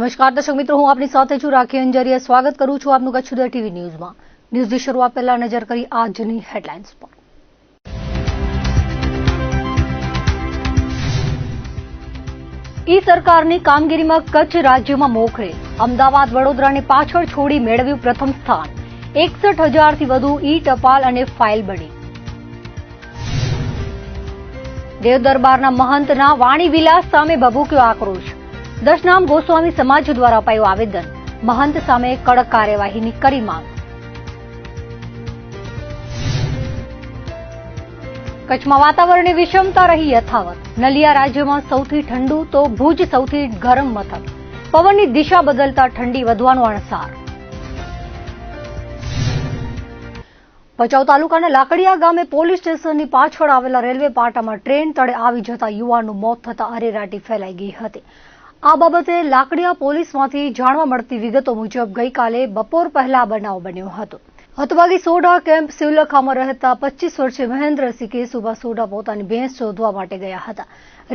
નમસ્કાર દર્શક મિત્રો, હું આપની સાથે છું રાખી અંજારીએ. સ્વાગત કરું છું આપનું કચ્છ ઉદય ટીવી ન્યૂઝમાં. ન્યૂઝની શરૂઆત પહેલા નજર કરી આજની હેડલાઇન્સ પર. ઈ સરકારની કામગીરીમાં કચ્છ રાજ્યમાં મોખરે. અમદાવાદ વડોદરાને પાછળ છોડી મેળવ્યું પ્રથમ સ્થાન. 61,000થી વધુ ઈ ટપાલ અને ફાઇલ બની. દેવ દરબારના મહંતના વાણી વિલાસ સામે ભભૂક્યો આક્રોશ. દશનામ ગોસ્વામી સમાજ દ્વારા અપાયું આવેદન. મહંત સામે કડક કાર્યવાહીની કરી માંગ. કચ્છમાં વાતાવરણની વિષમતા રહી યથાવત. નલિયા રાજ્યમાં સૌથી ઠંડુ તો ભુજ સૌથી ગરમ મથક. પવનની દિશા બદલતા ઠંડી વધવાનો અણસાર. ભચાઉ તાલુકાના લાકડિયા ગામે પોલીસ સ્ટેશનની પાછળ આવેલા રેલવે પાટામાં ટ્રેન તળે આવી જતા યુવાનનું મોત થતા અરેરાટી ફેલાઈ ગઈ હતી. આ બાબતે લાકડિયા પોલીસમાંથી જાણવા મળતી વિગતો મુજબ ગઈકાલે બપોર પહેલા બનાવ બન્યો હતો. હતવાગી સોઢા કેમ્પ સિવલખામાં રહેતા 25 વર્ષીય મહેન્દ્રસિંહ કેશુભા સોઢા પોતાની ભેંસ શોધવા માટે ગયા હતા.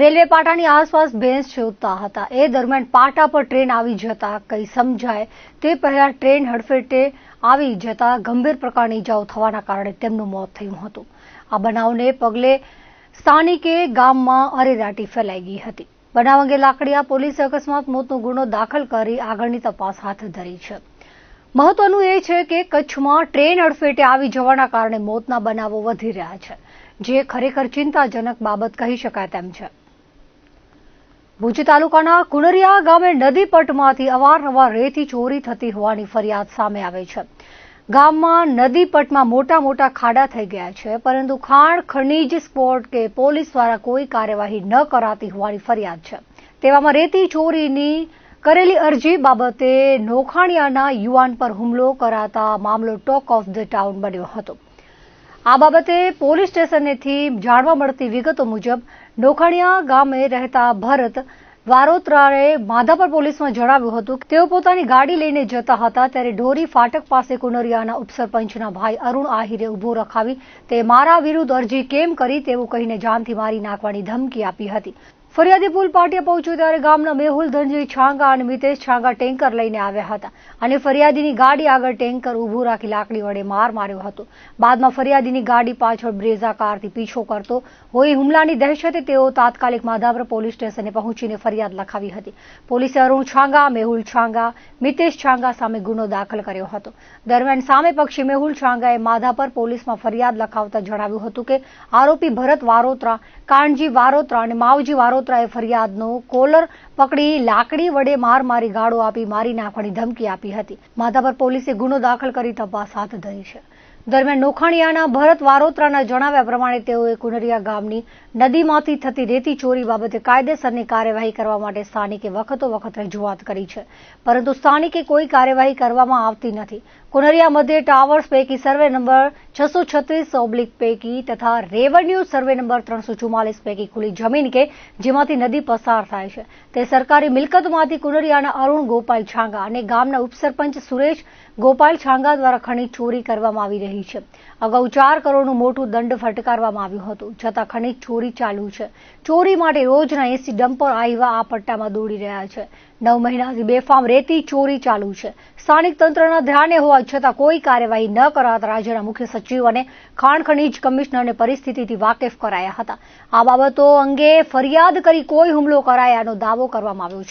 રેલવે પાટાની આસપાસ ભેંસ શોધતા હતા. એ દરમિયાન પાટા પર ટ્રેન આવી જતા કંઈ સમજાય તે પહેલા ટ્રેન હડફેટે આવી જતા ગંભીર પ્રકારની ઇજાઓ થવાના કારણે તેમનું મોત થયું હતું. આ બનાવને પગલે સ્થાનિકે ગામમાં અરેરાટી ફેલાઈ ગઈ હતી. બનાવ અંગે લાકડિયા પોલીસે અકસ્માત મોતનો ગુનો દાખલ કરી આગળની તપાસ હાથ ધરી છે. મહત્વનું એ છે કે કચ્છમાં ટ્રેન અડફેટે આવી જવાના કારણે મોતના બનાવો વધી રહ્યા છે, જે ખરેખર ચિંતાજનક બાબત કહી શકાય તેમ છે. ભુજ તાલુકાના કુનરિયા ગામે નદી પટમાંથી અવારનવાર રેતી ચોરી થતી હોવાની ફરિયાદ સામે આવે છે. ગામમાં નદી પટમાં મોટા મોટા ખાડા થઈ ગયા છે, પરંતુ ખાણ ખનીજ સ્પોટ કે પોલીસ દ્વારા કોઈ કાર્યવાહી ન કરાતી હોવાની ફરિયાદ છે. તેવામાં રેતી ચોરીની કરેલી અરજી બાબતે નોખાણીયાના યુવાન પર હુમલો કરાતા મામલો ટોક ઓફ ધ ટાઉન બન્યો હતો. આ બાબતે પોલીસ સ્ટેશનેથી જાણવા મળતી વિગતો મુજબ નોખાણીયા ગામે રહેતા ભરત વારોત્રાએ માધાપર પોલીસમાં જણાવ્યું હતું કે તેઓ પોતાની ગાડી લઈને જતા હતા ત્યારે ઢોરી ફાટક પાસે કુનરિયાના ઉપસરપંચના ભાઈ અરુણ આહિરે ઉભો રખાવી તે મારા વિરુદ્ધ અરજી કેમ કરી તેવું કહીને જાનથી મારી નાખવાની ધમકી આપી હતી. ફરિયાદી પુલ પાટિયા પહોંચ્યો ત્યારે ગામના મેહુલ ધનજી છાંગા અને મિતેશ છાંગા ટેન્કર લઈને આવ્યા હતા અને ફરિયાદીની ગાડી આગળ ટેન્કર ઊભું રાખી લાકડી વડે માર માર્યો હતો. બાદમાં ફરિયાદીની ગાડી પાછળ બ્રેઝા કારથી પીછો કરતો હોય હુમલાની દહેશતે તેઓ તાત્કાલિક માધાપર પોલીસ સ્ટેશને પહોંચીને ફરિયાદ લખાવી હતી. પોલીસે અરુણ છાંગા, મેહુલ છાંગા, મિતેશ છાંગા સામે ગુનો દાખલ કર્યો હતો. દરમિયાન સામે પક્ષે મેહુલ છાંગાએ માધાપર પોલીસમાં ફરિયાદ લખાવતા જણાવ્યું હતું કે આરોપી ભરત વારોત્રા, કાનજી વારોત્રા અને માવજી વારોત્રાએ ફરિયાદનો કોલર પકડી લાકડી વડે માર મારી ગાળો આપી મારી નાખવાની ધમકી આપી હતી. માધાપર પોલીસે ગુનો દાખલ કરી તપાસ હાથ ધરી છે. દરમિયાન નોખાણીયાના ભરત વારોત્રાના જણાવ્યા પ્રમાણે તેઓએ કુનરિયા ગામની નદીમાંથી થતી રેતી ચોરી બાબતે કાયદેસરની કાર્યવાહી કરવા માટે સ્થાનિકે વખત રજૂઆત કરી છે, પરંતુ સ્થાનિકે કોઈ કાર્યવાહી કરવામાં આવતી નથી. કુનરિયા મધ્ય ટાવર્સ પૈકી સર્વે નંબર 636/ પૈકી તથા રેવન્યુ સર્વે નંબર 344 પૈકી ખુલ્લી જમીન કે જેમાંથી નદી પસાર થાય છે તે સરકારી મિલકતમાંથી કુનરિયાના અરુણ ગોપાલ છાંગા અને ગામના ઉપસરપંચ સુરેશ ગોપાલ છાંગા દ્વારા ખનીજ ચોરી કરવામાં આવી રહી છે. અગાઉ 4 કરોડનું મોટું દંડ ફટકારવામાં આવ્યું હતું, છતાં ખનીજ ચોરી ચાલુ છે. ચોરી માટે રોજના 80 ડમ્પર આહિવા આ પટ્ટામાં દોડી રહ્યા છે. 9 મહિનાથી બેફામ રેતી ચોરી ચાલુ છે. સ્થાનિક તંત્રના ધ્યાને હોવા છતાં કોઈ કાર્યવાહી ન કરાતા રાજ્યના મુખ્ય સચિવ અને ખાણ ખનીજ કમિશનરને પરિસ્થિતિથી વાકેફ કરાયા હતા. આ બાબતો અંગે ફરિયાદ કરી કોઈ હુમલો કરાયાનો દાવો કરવામાં આવ્યો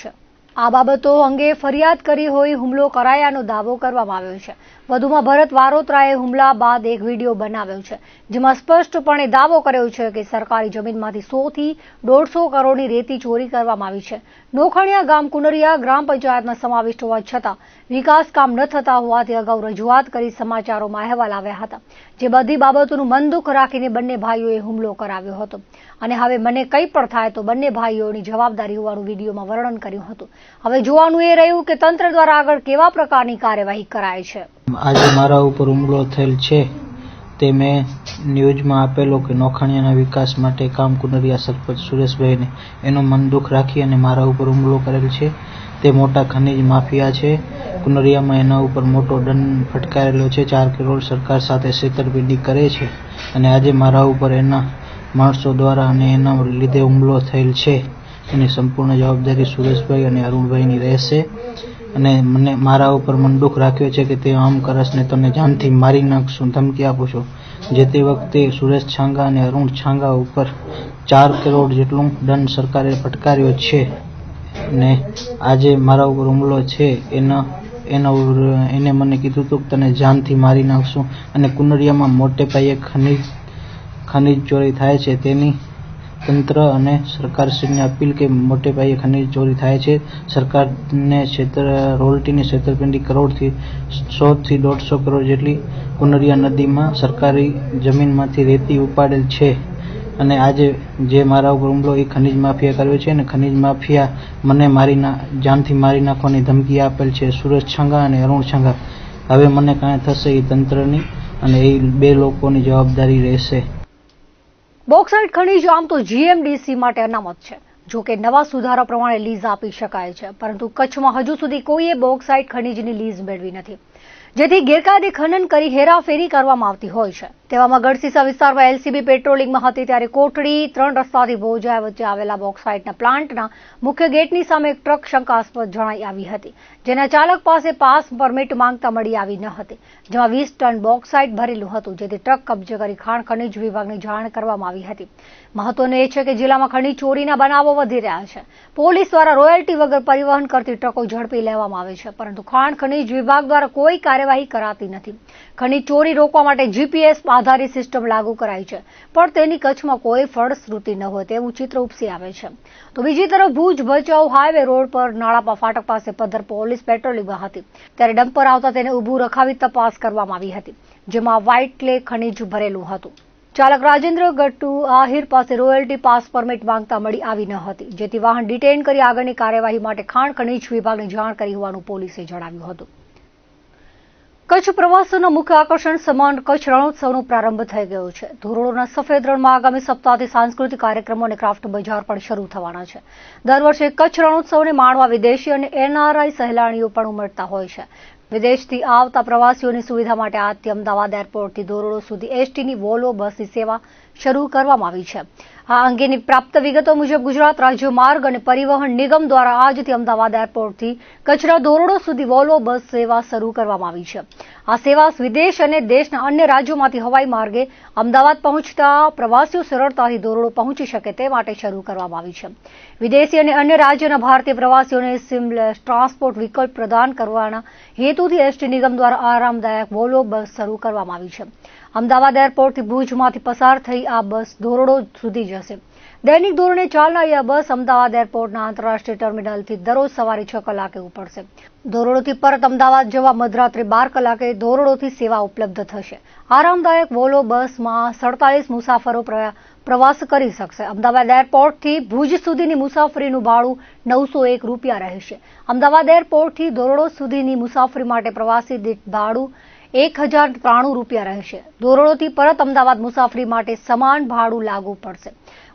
છે. વધુમાં ભરત વારોત્રાએ હુમલા બાદ એક વિડીયો બનાવ્યો છે, જેમાં સ્પષ્ટપણે દાવો કર્યો છે કે સરકારી જમીનમાંથી 100 થી 150 કરોડની રેતી ચોરી કરવામાં આવી છે. નોખાણીયા ગામ કુનરિયા ગ્રામ પંચાયતમાં સમાવિષ્ટ હોવા છતાં વિકાસ કામ ન થતા હોવાથી અગાઉ રજૂઆત કરી સમાચારોમાં અહેવાલ આવ્યા હતા, જે બધી બાબતોનું મન દુઃખ રાખીને બંને ભાઈઓએ હુમલો કરાવ્યો હતો અને હવે મને કંઈ પણ થાય તો બંને ભાઈઓની જવાબદારી હોવાનું વિડીયોમાં વર્ણન કર્યું હતું. હવે જોવાનું એ રહ્યું કે તંત્ર દ્વારા આગળ કેવા પ્રકારની કાર્યવાહી કરાય છે. આજે મારા ઉપર હુમલો થયેલ છે તે મેં ન્યૂઝમાં આપેલો કે નોખાણીયાના વિકાસ માટે કામ કુનરિયા સરપંચ સુરેશભાઈને એનો મન દુઃખ રાખી અને મારા ઉપર હુમલો કરેલ છે. તે મોટા ખનીજ માફિયા છે. કુનરિયામાં એના ઉપર મોટો દંડ ફટકારેલો છે. 4 કરોડ સરકાર સાથે છેતરપિંડી કરે છે અને આજે મારા ઉપર એના માણસો દ્વારા અને એના લીધે હુમલો થયેલ છે. એની સંપૂર્ણ જવાબદારી સુરેશભાઈ અને અરુણભાઈની રહેશે અને મારા ઉપર મનદુખ રાખ્યો છે કે તે આમ કરશ ને તને જાનથી મારી નાખશું, ધમકી આપું છું. જે તે વખતે સુરેશ છાંગા અને અરુણ છાંગા ઉપર 4 કરોડ જેટલું દંડ સરકારે ફટકાર્યો છે ને આજે મારા ઉપર હુમલો છે એને મને કીધું હતું કે તને જાનથી મારી નાખશું. અને કુનરિયામાં મોટે પાયે ખનીજ ચોરી થાય છે તેની તંત્ર અને સરકારશ્રીને અપીલ કે મોટે પાયે ખનીજ ચોરી થાય છે. સરકારને રોયલ્ટીની છેતરપિંડી કરોડથી 100 થી 150 કરોડ જેટલી કુનરિયા નદીમાં સરકારી જમીનમાંથી રેતી ઉપાડેલ છે. અને આજે જે મારા ઉપર હુમલો એ ખનીજ માફિયા કર્યો છે અને ખનીજ માફિયા મને જાનથી મારી નાખવાની ધમકી આપેલ છે. સુરેશ છાંગા અને અરુણ છાંગા. હવે મને કાંઈ થશે એ તંત્રની અને એ 2 લોકોની જવાબદારી રહેશે. બોક્સાઇટ ખનીજ આમ તો જીએમડીસી માટે અનામત છે. જો કે નવા સુધારા પ્રમાણે લીઝ આપી શકાય છે, પરંતુ કચ્છમાં હજુ સુધી કોઈએ બોક્સાઇટ ખનીજની લીઝ મેળવી નથી, જેથી ગેરકાયદે ખનન કરી હેરાફેરી કરવામાં આવતી હોય છે. તેવામાં ગઢસીસા વિસ્તારમાં એલસીબી પેટ્રોલિંગમાં હતી ત્યારે કોટડી 3 રસ્તાથી ભોજાય વચ્ચે આવેલા બોક્સાઇટના પ્લાન્ટના મુખ્ય ગેટની સામે એક ટ્રક શંકાસ્પદ જણાઈ આવી હતી, જેના ચાલક પાસે પાસ પરમિટ માંગતા મળી આવી ન હતી, જેમાં 20 ટન બોક્સાઇટ ભરેલું હતું, જેથી ટ્રક કબજે કરી ખાણ ખનીજ વિભાગને જાણ કરવામાં આવી હતી. મહત્વનું એ છે કે જિલ્લામાં ખનીજ ચોરીના બનાવો વધી રહ્યા છે. પોલીસ દ્વારા રોયલ્ટી વગર પરિવહન કરતી ટ્રકો ઝડપી લેવામાં આવે છે, પરંતુ ખાણ ખનીજ વિભાગ દ્વારા કોઈ કાર્યવાહી કરાતી નથી. ખનીજ ચોરી રોકવા માટે જીપીએસ આધારિત સિસ્ટમ લાગુ કરાઈ છે, પણ તેની કચ્છમાં કોઈ ફળશ્રુતિ ન હોય તેવું ચિત્ર ઉપસી આવે છે. તો બીજી તરફ ભુજ ભચાઉ હાઈવે રોડ પર નાળાપા ફાટક પાસે પદ્ધર પોલીસ પેટ્રોલિંગમાં હતી ત્યારે ડમ્પર આવતા તેને ઊભું રખાવી તપાસ કરવામાં આવી હતી, જેમાં વ્હાઇટ ક્લે ખનીજ ભરેલું હતું. ચાલક રાજેન્દ્ર ગટ્ટુ આહિર પાસે રોયલ્ટી પાસ પરમિટ માંગતા મળી આવી ન હતી, જેથી વાહન ડિટેઇન કરી આગળની કાર્યવાહી માટે ખાણ ખનીજ વિભાગને જાણ કરી હોવાનું પોલીસે જણાવ્યું હતું. કચ્છ પ્રવાસનનું મુખ્ય આકર્ષણ સમાન કચ્છ રણોત્સવનો પ્રારંભ થઈ ગયો છે. ધોરડોના સફેદ રણમાં આગામી સપ્તાહથી સાંસ્કૃતિક કાર્યક્રમો અને ક્રાફ્ટ બજાર પણ શરૂ થવાના છે. દર વર્ષે કચ્છ રણોત્સવને માણવા વિદેશી અને એનઆરઆઈ સહેલાણીઓ પણ ઉમટતા હોય છે. વિદેશથી આવતા પ્રવાસીઓની સુવિધા માટે આજથી અમદાવાદ એરપોર્ટથી ધોરડો સુધી એસટીની વોલ્વો બસની સેવા શરૂ કરવામાં આવી છે. આ અંગેની પ્રાપ્ત વિગતો મુજબ ગુજરાત રાજ્ય માર્ગ અને પરિવહન નિગમ દ્વારા આજથી અમદાવાદ એરપોર્ટથી કચ્છના ધોરડો સુધી વોલ્વો બસ સેવા શરૂ કરવામાં આવી છે. આ સેવા વિદેશ અને દેશના અન્ય રાજ્યોમાંથી હવાઈ માર્ગે અમદાવાદ પહોંચતા પ્રવાસીઓ સરળતાથી ધોરડો પહોંચી શકે તે માટે શરૂ કરવામાં આવી છે. વિદેશી અને અન્ય રાજ્યના ભારતીય પ્રવાસીઓને સિમલેસ ટ્રાન્સપોર્ટ વિકલ્પ પ્રદાન કરવાના હેતુથી એસટી નિગમ દ્વારા આરામદાયક વોલ્વો બસ શરૂ કરવામાં આવી છે. અમદાવાદ એરપોર્ટથી ભુજમાંથી પસાર થઈ આ બસ ધોરડો સુધી જશે. દૈનિક ધોરણે ચાલનારી આ બસ અમદાવાદ એરપોર્ટના આંતરરાષ્ટ્રીય ટર્મિનલથી દરરોજ સવારે 6 કલાકે ઉપડશે. ધોરડોથી પરત અમદાવાદ જવા મધરાત્રે 12 કલાકે ધોરડોથી સેવા ઉપલબ્ધ થશે. આરામદાયક વોલ્વો બસમાં 47 મુસાફરો પ્રવાસ કરી શકશે. અમદાવાદ એરપોર્ટથી ભુજ સુધીની મુસાફરીનું ભાડું ₹901 રહેશે. અમદાવાદ એરપોર્ટથી ધોરડો સુધીની મુસાફરી માટે પ્રવાસી દીઠ ભાડું ₹1093 રહેશે. ધોરડોથી પરત અમદાવાદ મુસાફરી માટે સમાન ભાડું લાગુ પડશે.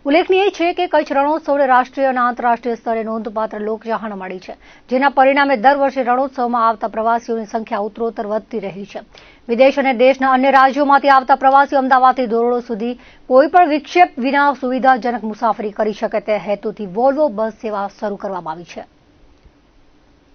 ઉલ્લેખનીય છે કે કચ્છ રણોત્સવને રાષ્ટ્રીય અને આંતરરાષ્ટ્રીય સ્તરે નોંધપાત્ર લોકચાહના મળી છે, જેના પરિણામે દર વર્ષે રણોત્સવમાં આવતા પ્રવાસીઓની સંખ્યા ઉત્તરોત્તર વધતી રહી છે. વિદેશ અને દેશના અન્ય રાજ્યોમાંથી આવતા પ્રવાસીઓ અમદાવાદથી ધોરડો સુધી કોઈપણ વિક્ષેપ વિના સુવિધાજનક મુસાફરી કરી શકે તે હેતુથી વોલ્વો બસ સેવા શરૂ કરવામાં આવી છે.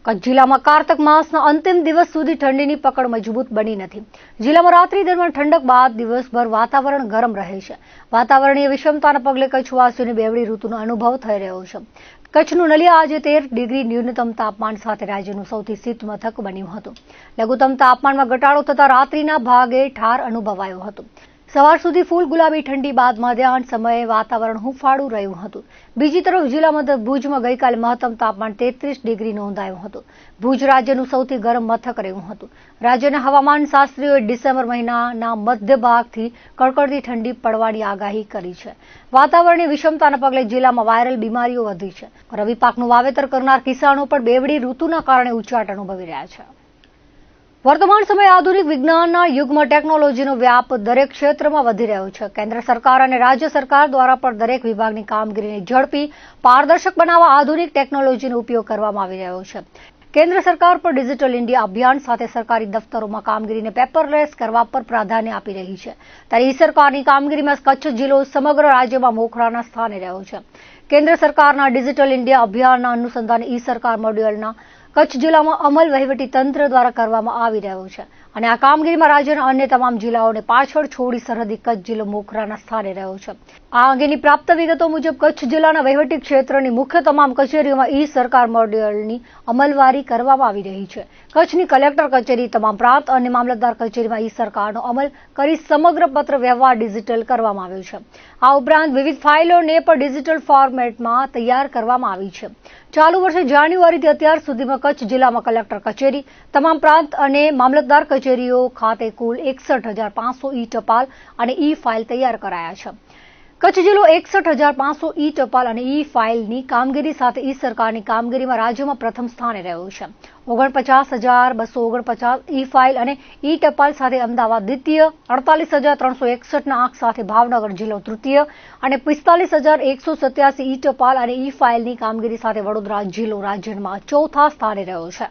કચ્છ જિલ્લામાં કારતક માસના અંતિમ દિવસ સુધી ઠંડીની પકડ મજબૂત બની નથી. જિલ્લામાં રાત્રિ દરમિયાન ઠંડક બાદ દિવસભર વાતાવરણ ગરમ રહે છે. વાતાવરણીય વિષમતાના પગલે કચ્છવાસીઓને બેવડી ઋતુનો અનુભવ થઈ રહ્યો છે. કચ્છનું નલિયા આજે 13 ડિગ્રી ન્યૂનતમ તાપમાન સાથે રાજ્યનું સૌથી શીત મથક બન્યું હતું. લઘુત્તમ તાપમાનમાં ઘટાડો થતા રાત્રિના ભાગે ઠાર અનુભવાયો હતો. સવાર સુધી ફૂલ ગુલાબી ઠંડી બાદ મધ્યાહન સમયે વાતાવરણ હૂંફાળું રહ્યું હતું. બીજી તરફ જિલ્લામાં ભુજમાં ગઈકાલે મહત્તમ તાપમાન 33 ડિગ્રી નોંધાયું હતું. ભુજ રાજ્યનું સૌથી ગરમ મથક રહ્યું હતું. રાજ્યના હવામાન શાસ્ત્રીઓએ ડિસેમ્બર મહિનાના મધ્ય ભાગથી કડકડતી ઠંડી પડવાની આગાહી કરી છે. વાતાવરણીય વિષમતાના પગલે જિલ્લામાં વાયરલ બીમારીઓ વધી છે. રવિ પાકનું વાવેતર કરનાર કિસાનો પણ બેવડી ઋતુના કારણે ઉચાટ અનુભવી રહ્યા છે. વર્તમાન સમયે આધુનિક વિજ્ઞાનના યુગમાં ટેકનોલોજીનો વ્યાપ દરેક ક્ષેત્રમાં વધી રહ્યો છે. કેન્દ્ર સરકાર અને રાજ્ય સરકાર દ્વારા પણ દરેક વિભાગની કામગીરીને ઝડપી પારદર્શક બનાવવા આધુનિક ટેકનોલોજીનો ઉપયોગ કરવામાં આવી રહ્યો છે. કેન્દ્ર સરકાર પર ડિજિટલ ઇન્ડિયા અભિયાન સાથે સરકારી દફતરોમાં કામગીરીને પેપરલેસ કરવા પર પ્રાધાન્ય આપી રહી છે, ત્યારે ઈ સરકારની કામગીરીમાં કચ્છ જિલ્લો સમગ્ર રાજ્યમાં મોખરાના સ્થાને રહ્યો છે. કેન્દ્ર સરકારના ડિજિટલ ઇન્ડિયા અભિયાનના અનુસંધાને ઈ સરકાર મોડ્યુલના કચ્છ જિલ્લામાં અમલ વહીવટી તંત્ર દ્વારા કરવામાં આવી રહ્યો છે અને આ કામગીરીમાં રાજ્યના અન્ય તમામ જિલ્લાઓને પાછળ છોડી સરહદી કચ્છ જિલ્લો મોખરાના સ્થાને રહ્યો છે. આ અંગેની પ્રાપ્ત વિગતો મુજબ કચ્છ જિલ્લાના વહીવટી ક્ષેત્રની મુખ્ય તમામ કચેરીઓમાં ઈ સરકાર મોડ્યુલની અમલવારી કરવામાં આવી રહી છે. કચ્છની કલેક્ટર કચેરી, તમામ પ્રાંત અને મામલતદાર કચેરીમાં ઈ સરકારનો અમલ કરી સમગ્ર પત્ર વ્યવહાર ડિજિટલ કરવામાં આવ્યો છે. આ ઉપરાંત વિવિધ ફાઇલોને પણ ડિજિટલ ફોર્મેટમાં તૈયાર કરવામાં આવી છે. ચાલુ વર્ષે જાન્યુઆરીથી અત્યાર સુધીમાં કચ્છ જિલ્લામાં કલેક્ટર કચેરી, તમામ પ્રાંત અને મામલતદાર કચેરીઓ ખાતે કુલ 61,500 ઈ ટપાલ અને ઈ ફાઇલ તૈયાર કરાયા છે. કચ્છ જિલ્લો 61,500 ઈ ટપાલ અને ઈ ફાઇલની કામગીરી સાથે ઈ સરકારની કામગીરીમાં રાજ્યમાં પ્રથમ સ્થાને રહ્યો છે. 49,249 ઈ ફાઇલ અને ઈ ટપાલ સાથે અમદાવાદ દ્વિતીય, 48,361ના આંક સાથે ભાવનગર જિલ્લો તૃતીય અને 45,187 ઈ ટપાલ અને ઈ ફાઇલની કામગીરી સાથે વડોદરા જિલ્લો રાજ્યમાં ચોથા સ્થાને રહ્યો છે.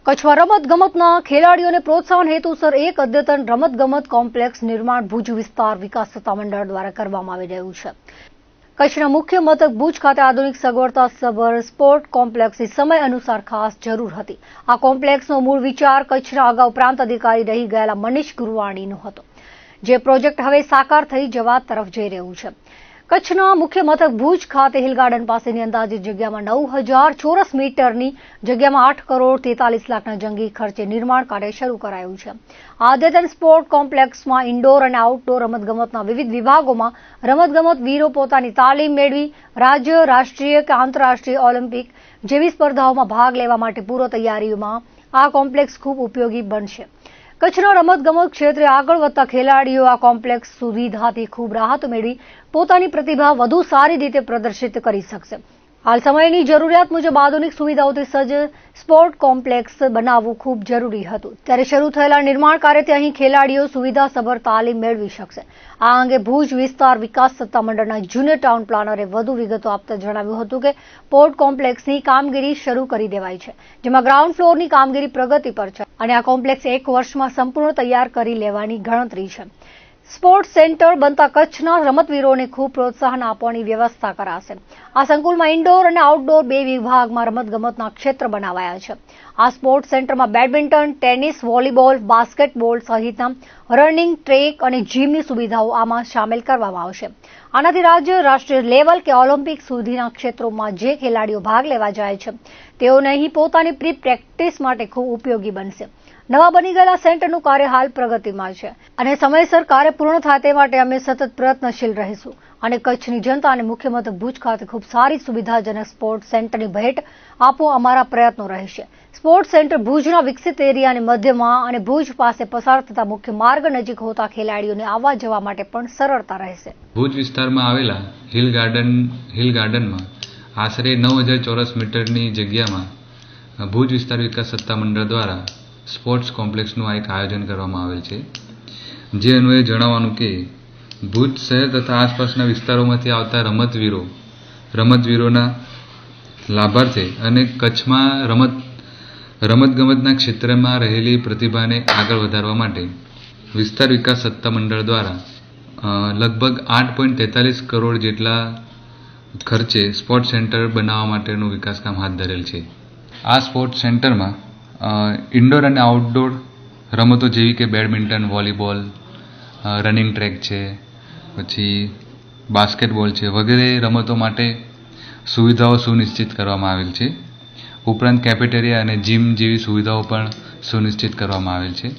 કચ્છમાં રમતગમતના ખેલાડીઓને પ્રોત્સાહન હેતુસર એક અદ્યતન રમતગમત કોમ્પ્લેક્સ નિર્માણ ભુજ વિસ્તાર વિકાસ સત્તામંડળ દ્વારા કરવામાં આવી રહ્યું છે. કચ્છના મુખ્ય મથક ભુજ ખાતે આધુનિક સગવડતા સભર સ્પોર્ટ કોમ્પ્લેક્સની સમય અનુસાર ખાસ જરૂર હતી. આ કોમ્પ્લેક્સનો મૂળ વિચાર કચ્છના અગાઉ પ્રાંત અધિકારી રહી ગયેલા મનીષ ગુરવાણીનો હતો, જે પ્રોજેક્ટ હવે સાકાર થઈ જવા તરફ જઈ રહ્યું છે. કચ્છના મુખ્ય મથક ભુજ ખાતે હિલ ગાર્ડન પાસેની અંદાજિત જગ્યામાં 9,000 ચોરસ મીટરની જગ્યામાં 8,43,00,000ના જંગી ખર્ચે નિર્માણ કાર્ય શરૂ કરાયું છે. આ અદ્યતન સ્પોર્ટ કોમ્પ્લેક્સમાં ઇન્ડોર અને આઉટડોર રમતગમતના વિવિધ વિભાગોમાં રમતગમત વીરો પોતાની તાલીમ મેળવી રાજ્ય, રાષ્ટ્રીય કે આંતરરાષ્ટ્રીય ઓલિમ્પિક જેવી સ્પર્ધાઓમાં ભાગ લેવા માટે પૂર્વ તૈયારીઓમાં આ કોમ્પ્લેક્સ ખૂબ ઉપયોગી બનશે. કચ્છના રમતગમત ક્ષેત્રે આગળ વધતા ખેલાડીઓ આ કોમ્પ્લેક્સ સુવિધાથી ખૂબ રાહત મેળવી પોતાની પ્રતિભા વધુ સારી રીતે પ્રદર્શિત કરી શકશે. હાલ સમયની જરૂરિયાત મુજબ આધુનિક સુવિધાઓથી સજ્જ સ્પોર્ટ કોમ્પ્લેક્સ બનાવવું ખૂબ જરૂરી હતું, ત્યારે શરૂ થયેલા નિર્માણ કાર્યથી અહીં ખેલાડીઓ સુવિધાસભર તાલીમ મેળવી શકશે. આ અંગે ભુજ વિસ્તાર વિકાસ સત્તામંડળના જુનિયર ટાઉન પ્લાનરે વધુ વિગતો આપતા જણાવ્યું હતું કે સ્પોર્ટ કોમ્પ્લેક્સની કામગીરી શરૂ કરી દેવાઈ છે, જેમાં ગ્રાઉન્ડ ફ્લોરની કામગીરી પ્રગતિ પર છે અને આ કોમ્પ્લેક્સ 1 વર્ષમાં સંપૂર્ણ તૈયાર કરી લેવાની ગણતરી છે. સ્પોર્ટ્સ સેન્ટર બનતા કચ્છના રમતવીરોને ખૂબ પ્રોત્સાહન આપવાની વ્યવસ્થા કરાશે. આ સંકુલમાં ઇન્ડોર અને આઉટડોર 2 વિભાગમાં રમતગમતના ક્ષેત્ર બનાવાયા છે. આ સ્પોર્ટ્સ સેન્ટરમાં બેડમિન્ટન, ટેનિસ, વોલીબોલ, બાસ્કેટબોલ સહિતના રનિંગ, ટ્રેક અને જીમની સુવિધાઓ આમાં સામેલ કરવામાં આવશે. આનાથી રાજ્ય, રાષ્ટ્રીય લેવલ કે ઓલિમ્પિક સુધીના ક્ષેત્રોમાં જે ખેલાડીઓ ભાગ લેવા જાય છે તેઓને અહીં પોતાની પ્રી પ્રેક્ટિસ માટે ખૂબ ઉપયોગી બનશે. નવા બની ગયેલા સેન્ટરનું કાર્ય હાલ પ્રગતિમાં છે અને સમયસર કાર્ય પૂર્ણ થાય તે માટે અમે સતત પ્રયત્નશીલ રહીશું અને કચ્છની જનતા અને મુખ્ય મથક ભુજ ખાતે ખૂબ સારી સુવિધાજનક સ્પોર્ટ્સ સેન્ટરની ભેટ આપવો અમારા પ્રયત્નો રહેશે. સ્પોર્ટ્સ સેન્ટર ભુજના વિકસિત એરિયાની મધ્યમાં અને ભુજ પાસે પસાર થતા મુખ્ય માર્ગ નજીક હોતા ખેલાડીઓને આવવા જવા માટે પણ સરળતા રહેશે. ભુજ વિસ્તારમાં આવેલા હિલ ગાર્ડનમાં આશરે 9,000 ચોરસ મીટરની જગ્યામાં ભુજ વિસ્તાર વિકાસ સત્તામંડળ દ્વારા સ્પોર્ટ્સ કોમ્પ્લેક્સનું એક આયોજન કરવામાં આવેલ છે. જે અન્વયે જણાવવાનું કે ભુજ શહેર તથા આસપાસના વિસ્તારોમાંથી આવતા રમતવીરોના લાભાર્થે અને કચ્છમાં રમતગમતના ક્ષેત્રમાં રહેલી પ્રતિભાને આગળ વધારવા માટે વિસ્તાર વિકાસ સત્તામંડળ દ્વારા લગભગ 8.43 કરોડ જેટલા ખર્ચે સ્પોર્ટ્સ સેન્ટર બનાવવા માટેનું વિકાસ કામ હાથ ધરેલ છે. આ સ્પોર્ટ્સ સેન્ટરમાં ઇન્ડોર અને આઉટડોર રમતો જેવી કે બેડમિન્ટન, વોલીબોલ, રનિંગ ટ્રેક છે, પછી બાસ્કેટબોલ છે વગેરે રમતો માટે સુવિધાઓ સુનિશ્ચિત કરવામાં આવેલ છે. ઉપરાંત કેફેટેરિયા અને જીમ જેવી સુવિધાઓ પણ સુનિશ્ચિત કરવામાં આવેલ છે.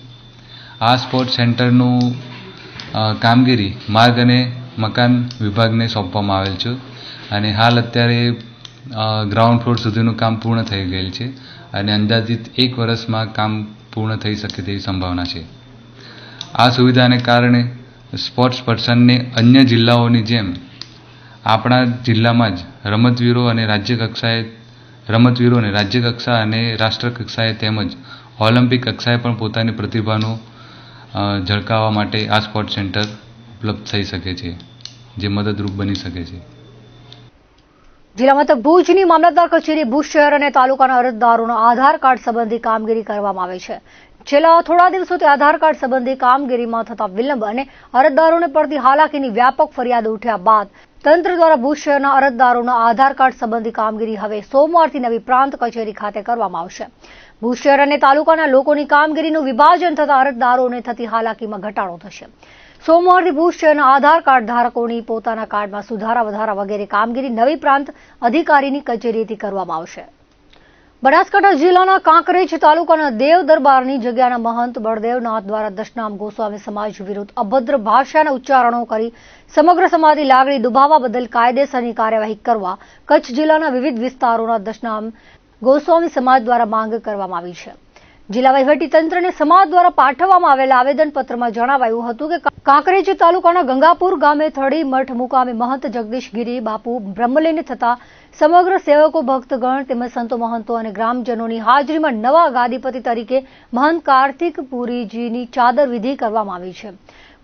આ સ્પોર્ટ્સ સેન્ટરનું કામગીરી માર્ગ અને મકાન વિભાગને સોંપવામાં આવેલ છે અને હાલ અત્યારે ગ્રાઉન્ડ ફ્લોર સુધીનું કામ પૂર્ણ થઈ ગયેલ છે અને અંદાજિત 1 વર્ષમાં કામ પૂર્ણ થઈ શકે તેવી સંભાવના છે. આ સુવિધાને કારણે સ્પોર્ટ્સ પર્સનને અન્ય જિલ્લાઓની જેમ આપણા જિલ્લામાં જ રમતવીરોને રાજ્ય કક્ષા અને રાષ્ટ્ર કક્ષાએ તેમજ ઓલિમ્પિક કક્ષાએ પણ પોતાની પ્રતિભાનું ઝળકાવવા માટે આ સ્પોર્ટ્સ સેન્ટર ઉપલબ્ધ થઈ શકે છે, જે મદદરૂપ બની શકે છે. જિલ્લા મથક ભુજની મામલતદાર કચેરી ભુજ શહેર અને તાલુકાના અરજદારોના આધાર કાર્ડ સંબંધી કામગીરી કરવામાં આવે છે. છેલ્લા થોડા દિવસોથી આધાર કાર્ડ સંબંધી કામગીરીમાં થતા વિલંબ અને અરજદારોને પડતી હાલાકીની વ્યાપક ફરિયાદ ઉઠ્યા બાદ તંત્ર દ્વારા ભુજ શહેરના અરજદારોના આધાર કાર્ડ સંબંધી કામગીરી હવે સોમવારથી નવી પ્રાંત કચેરી ખાતે કરવામાં આવશે. ભુજ શહેર અને તાલુકાના લોકોની કામગીરીનું વિભાજન થતા અરજદારોને થતી હાલાકીમાં ઘટાડો થશે. સોમવારથી ભુજ શહેરના આધાર કાર્ડ ધારકોની પોતાના કાર્ડમાં સુધારા વધારા વગેરે કામગીરી નવી પ્રાંત અધિકારીની કચેરીથી કરવામાં આવશે. બનાસકાંઠા જિલ્લાના કાંકરેજ તાલુકાના દેવ દરબારની જગ્યાના મહંત બળદેવનાથ દ્વારા દશનામ ગોસ્વામી સમાજ વિરુદ્ધ અભદ્ર ભાષાના ઉચ્ચારણો કરી સમગ્ર સમાજની લાગણી દુભાવવા બદલ કાયદેસરની કાર્યવાહી કરવા કચ્છ જિલ્લાના વિવિધ વિસ્તારોના દશનામ ગોસ્વામી સમાજ દ્વારા માંગ કરવામાં આવી છે. જિલ્લા વહીવટીતંત્રને સમાજ દ્વારા પાઠવવામાં આવેલા આવેદનપત્રમાં જણાવાયું હતું કે કાંકરેજ તાલુકાના ગંગાપુર ગામે થડી મઠ મુકામે મહંત જગદીશગીરી બાપુ બ્રહ્મલીન થતા સમગ્ર સેવકો ભક્તગણ તેમજ સંતો મહંતો અને ગ્રામજનોની હાજરીમાં નવા ગાદીપતિ તરીકે મહંત કાર્તિકપુરીજીની ચાદર વિધિ કરવામાં આવી છે.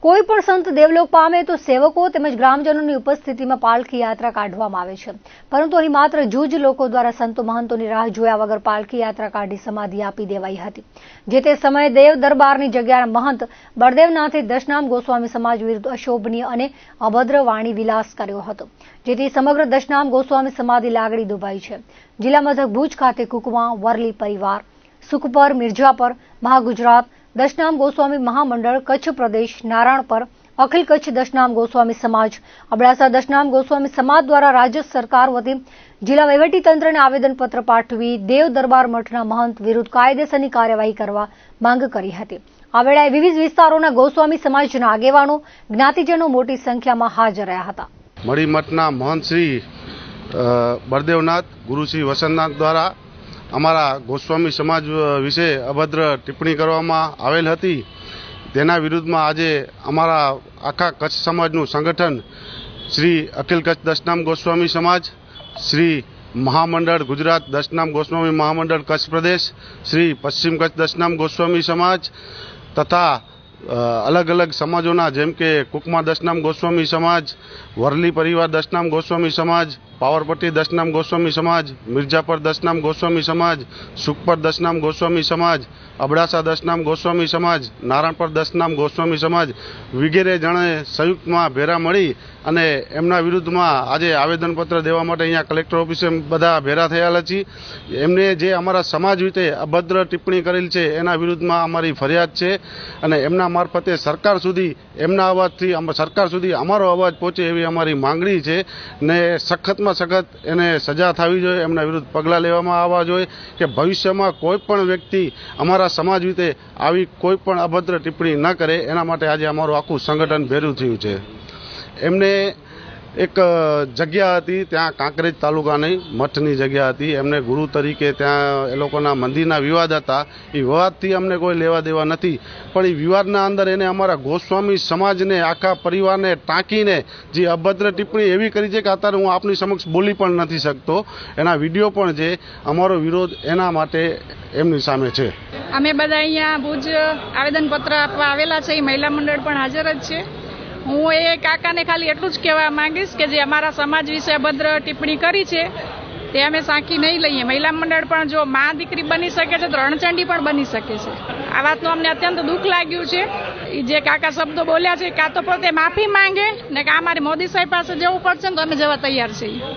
કોઈ પણ સંત દેવલોક પામે તો સેવકો તેમજ ગ્રામજનોની ઉપસ્થિતિમાં પાલખી યાત્રા કાઢવામાં આવે છે, પરંતુ અહીં માત્ર જૂજ લોકો દ્વારા સંતો મહંતોની રાહ જોયા વગર પાલખી યાત્રા કાઢી સમાધિ આપી દેવાઈ હતી. જે તે સમયે દેવ દરબારની જગ્યાના મહંત બળદેવનાથે દશનામ ગોસ્વામી સમાજ વિરુદ્ધ અશોભનીય અને અભદ્ર વાણી વિલાસ કર્યો હતો, જેથી સમગ્ર દશનામ ગોસ્વામી સમાજની લાગણી દુભાઈ છે. જિલ્લા મથક ભુજ ખાતે કુકમા, વરલી પરિવાર, સુખપર, મિર્જાપર, મહાગુજરાત દશનામ ગોસ્વામી મહામંડળ, કચ્છ પ્રદેશ, નારાયણપર, અખિલ કચ્છ દશનામ ગોસ્વામી સમાજ, અબડાસા દશનામ ગોસ્વામી સમાજ દ્વારા રાજ્ય સરકાર વતી જિલ્લા વહીવટીતંત્રને આવેદનપત્ર પાઠવી દેવ દરબાર મઠના મહંત વિરુદ્ધ કાયદેસરની કાર્યવાહી કરવા માંગ કરી હતી. આ વેળાએ વિવિધ વિસ્તારોના ગોસ્વામી સમાજના આગેવાનો, જ્ઞાતિજનો મોટી સંખ્યામાં હાજર રહ્યા હતા. મળી મઠના મહંત શ્રી બળદેવનાથ, ગુરુ શ્રી વસંતનાથ દ્વારા અમારા ગોસ્વામી સમાજ વિશે અભદ્ર ટિપ્પણી કરવામાં આવેલ હતી. તેના વિરુદ્ધમાં આજે અમારા આખા કચ્છ સમાજનું સંગઠન શ્રી અખિલ કચ્છ દશનામ ગોસ્વામી સમાજ, શ્રી મહામંડળ ગુજરાત દશનામ ગોસ્વામી મહામંડળ કચ્છ પ્રદેશ, શ્રી પશ્ચિમ કચ્છ દશનામ ગોસ્વામી સમાજ તથા અલગ અલગ સમાજોના જેમ કે કુકમા દશનામ ગોસ્વામી સમાજ, વરલી પરિવાર દશનામ ગોસ્વામી સમાજ, પાવરપટ્ટી દશનામ ગોસ્વામી સમાજ, મિર્જાપર દશનામ ગોસ્વામી સમાજ, સુખપર દશનામ ગોસ્વામી સમાજ, અબડાસા દશનામ ગોસ્વામી સમાજ, નારાયણપર દશનામ ગોસ્વામી સમાજ વગેરે જણે સંયુક્તમાં ભેરા મળી અને એમના વિરુદ્ધમાં આજે આવેદનપત્ર દેવા માટે અહીંયા કલેક્ટર ઓફિસે બધા ભેરા થયેલા છીએ. એમને જે અમારા સમાજ વિશે અભદ્ર ટિપ્પણી કરેલ છે એના વિરુદ્ધમાં અમારી ફરિયાદ છે અને એમના મારફતે સરકાર સુધી એમના અવાજથી સરકાર સુધી અમારો અવાજ પહોંચે એવી અમારી માંગણી છે ને સખતમાં સખત એને સજા થવી જોઈએ, એમના વિરુદ્ધ પગલાં લેવામાં આવવા જોઈએ કે ભવિષ્યમાં કોઈ પણ વ્યક્તિ અમારા સમાજ વિશે આવી કોઈ પણ અભદ્ર ટિપ્પણી ન કરે. એના માટે આજે અમારું આખું સંગઠન ભેરું થયું છે. એમને એક જગ્યા હતી ત્યાં કાંકરેજ તાલુકાની મઠની જગ્યા હતી, એમને ગુરુ તરીકે ત્યાં એ લોકોના મંદિરના વિવાદ હતા. એ વિવાદથી અમને કોઈ લેવા દેવા નથી, પણ એ વિવાદના અંદર એને અમારા ગોસ્વામી સમાજને આખા પરિવારને ટાંકીને જે અભદ્ર ટિપ્પણી એવી કરી છે કે અત્યારે હું આપની સમક્ષ બોલી પણ નથી શકતો. એના વિડીયો પણ છે. અમારો વિરોધ એના માટે એમની સામે છે. અમે બધા અહીંયા ભુજ આવેદનપત્ર આપવા આવેલા છે. મહિલા મંડળ પણ હાજર જ છે. હું એ કાકાને ખાલી એટલું જ કહેવા માંગીશ કે જે અમારા સમાજ વિશે અભદ્ર ટિપ્પણી કરી છે તે અમે સાંખી નહીં લઈએ. મહિલા મંડળ પણ જો મા દીકરી બની શકે છે તો રણચંડી પણ બની શકે છે. આ વાતનું અમને અત્યંત દુઃખ લાગ્યું છે. જે કાકા શબ્દો બોલ્યા છે કાં તો પોતે માફી માંગે ને કે અમારે મોદી સાહેબ પાસે જવું પડશે ને તો અમે જવા તૈયાર છીએ.